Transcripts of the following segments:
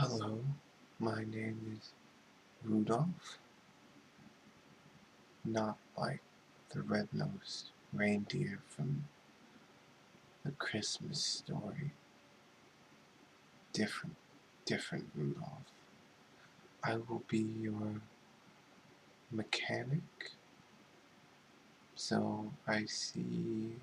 Hello, my name is Rudolph, not like the red-nosed reindeer from the Christmas story. Different, different Rudolph. I will be your mechanic. So I see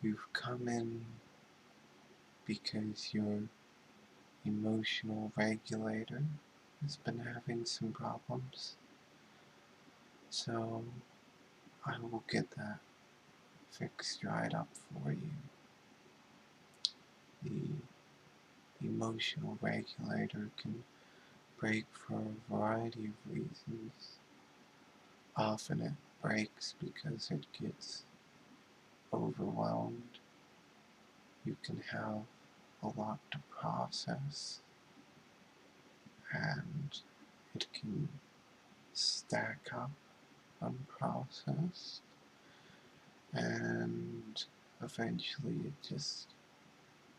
you've come in because your emotional regulator has been having some problems. So I will get that fixed right up for you. The emotional regulator can break for a variety of reasons. Often it breaks because it gets overwhelmed. You can have a lot to process, and it can stack up unprocessed, and eventually it just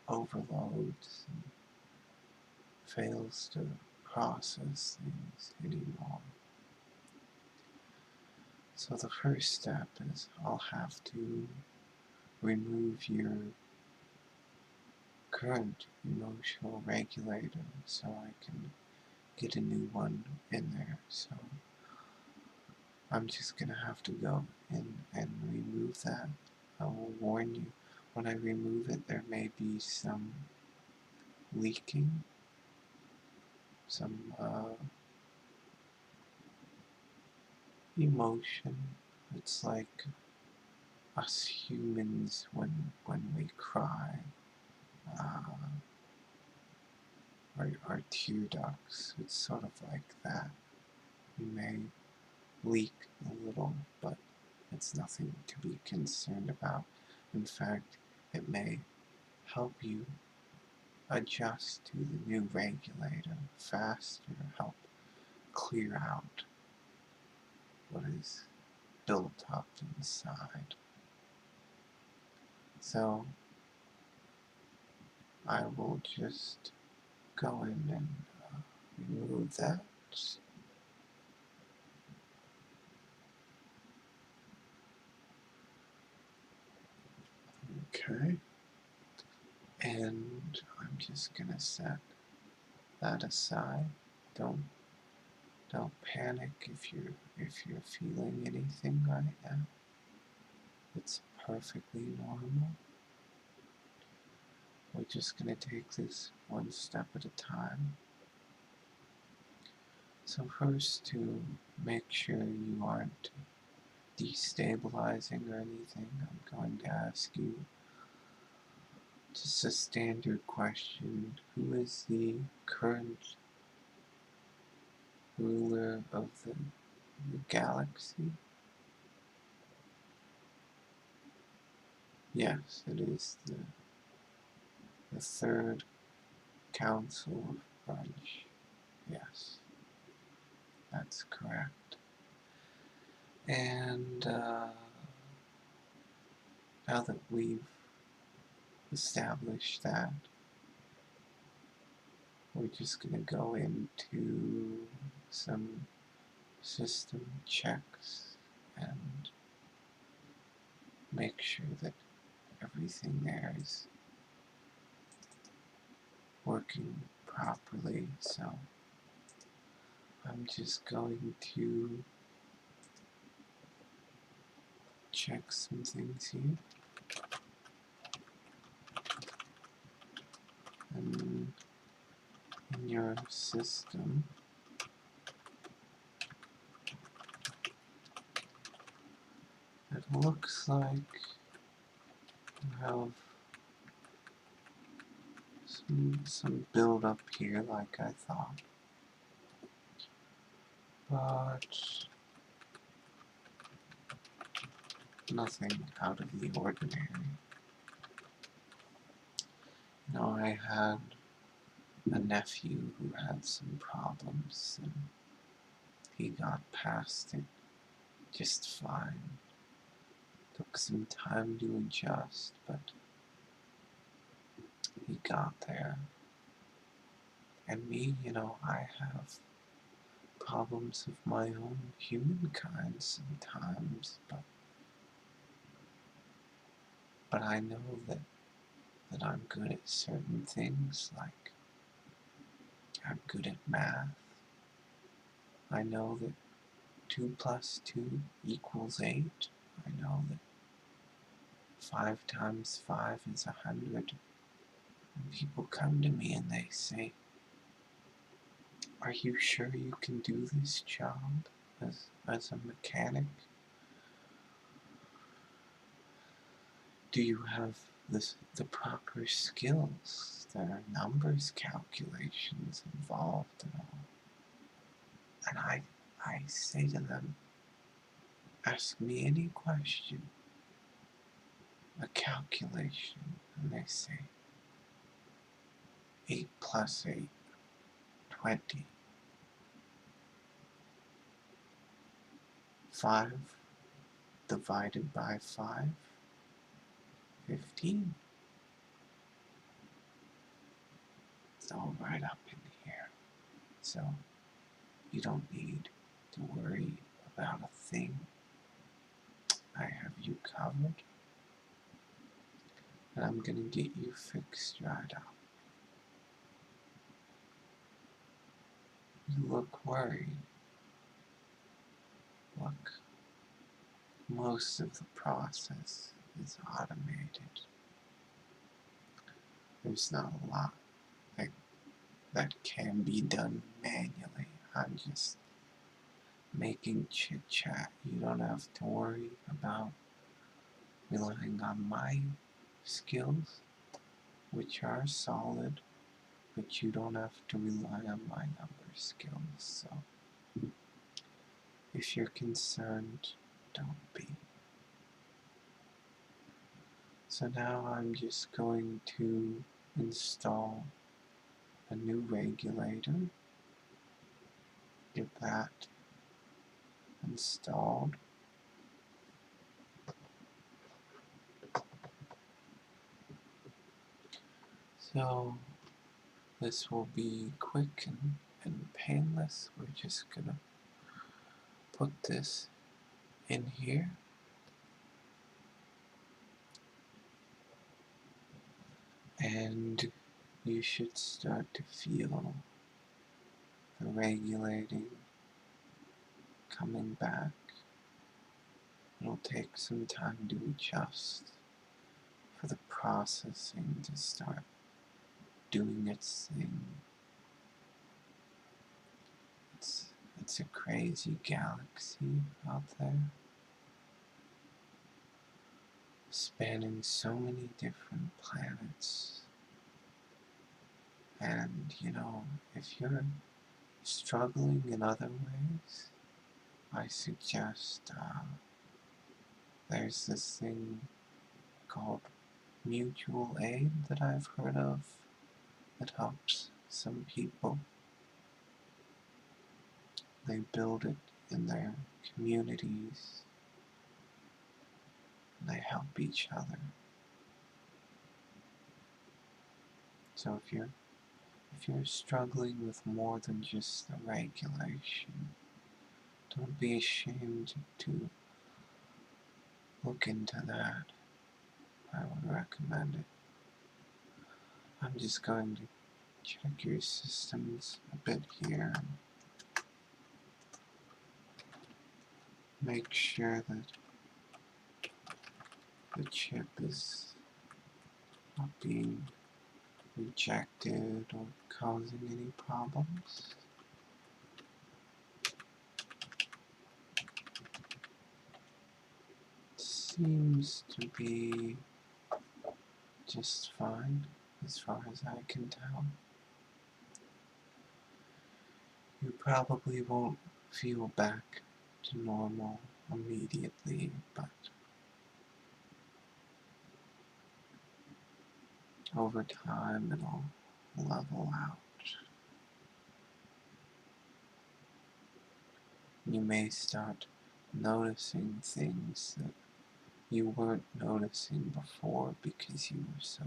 overloads and fails to process things anymore. So the first step is I'll have to remove your current emotional regulator so I can get a new one in there. So I'm just gonna have to go in and remove that. I will warn you, when I remove it there may be some leaking, some emotion. It's like us humans when we cry. Our tear ducts, it's sort of like that. You may leak a little, but it's nothing to be concerned about. In fact, it may help you adjust to the new regulator faster, help clear out what is built up inside. So I will just go in and remove that. Okay. And I'm just gonna set that aside. Don't panic if you're feeling anything right now. It's perfectly normal. We're just gonna take this one step at a time. So first, to make sure you aren't destabilizing or anything, I'm going to ask you just a standard question. Who is the current ruler of the galaxy? Yes, it is the third council of Brunch. Yes, that's correct. And now that we've established that, we're just going to go into some system checks and make sure that everything there is working properly. So I'm just going to check some things here. And in your system, it looks like you have some build up here like I thought. But nothing out of the ordinary. You know, I had a nephew who had some problems, and he got past it just fine. Took some time to adjust, but he got there. And me, I have problems of my own humankind sometimes, but I know that I'm good at certain things, like I'm good at math. I know that 2 plus 2 equals 8. I know that 5 times 5 is 100. And people come to me and they say, "Are you sure you can do this job as a mechanic? Do you have the proper skills? There are numbers calculations involved and all." And I say to them, "Ask me any question, a calculation." And they say, 8 plus 8, 20. 5 divided by 5, 15. It's all right up in here. So you don't need to worry about a thing. I have you covered, and I'm gonna get you fixed right up. You look worried. Look, most of the process is automated. There's not a lot that can be done manually. I'm just making chit chat. You don't have to worry about relying on my skills, which are solid, but you don't have to rely on my number skills. So if you're concerned, don't be. So now I'm just going to install a new regulator, get that installed. So this will be quick and painless. We're just gonna put this in here, and you should start to feel the regulating coming back. It'll take some time to adjust for the processing to start doing its thing. It's a crazy galaxy out there, spanning so many different planets. And, if you're struggling in other ways, I suggest there's this thing called mutual aid that I've heard of that helps some people. They build it in their communities, and they help each other. So if you're struggling with more than just the regulation, don't be ashamed to look into that. I would recommend it. I'm just going to check your systems a bit here and make sure that the chip is not being rejected or causing any problems. Seems to be just fine as far as I can tell. You probably won't feel back to normal immediately, but over time it'll level out. You may start noticing things that you weren't noticing before because you were so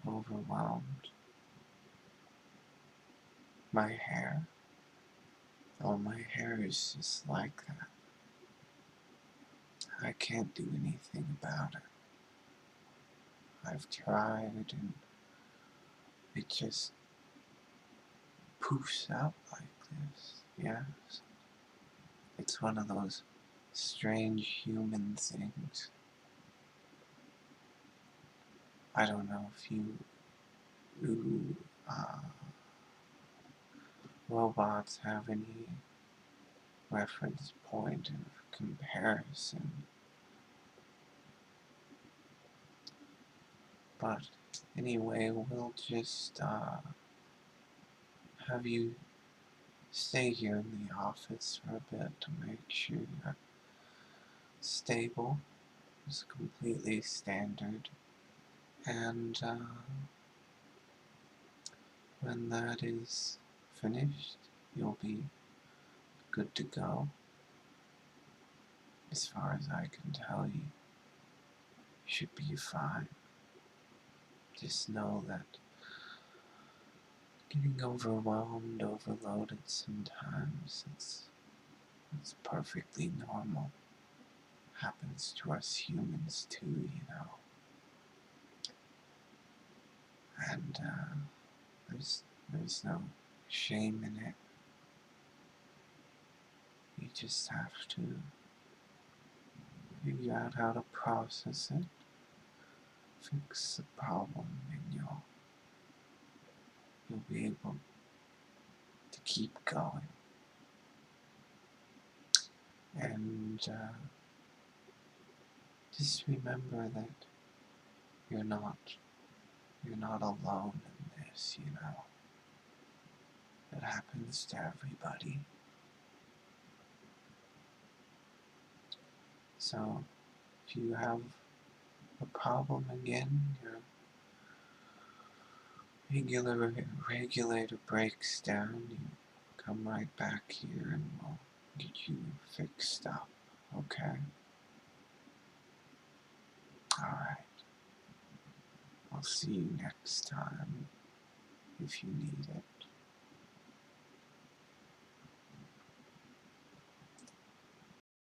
overwhelmed. My hair, oh, my hair is just like that. I can't do anything about it. I've tried and it just poofs out like this, yes. It's one of those strange human things. I don't know if you uh, robots have any reference point of comparison, but anyway, we'll just have you stay here in the office for a bit to make sure you're stable. It's completely standard. And when that is finished, you'll be good to go. As far as I can tell, you should be fine. Just know that getting overwhelmed, overloaded sometimes, it's perfectly normal. Happens to us humans too, you know. And there's no shame in it. You just have to figure out how to process it, fix the problem, and you'll be able to keep going. And just remember that you're not alone in this, you know. It happens to everybody. So if you have a problem again, your regulator breaks down, you come right back here and we'll get you fixed up, okay? Alright. I'll see you next time if you need it.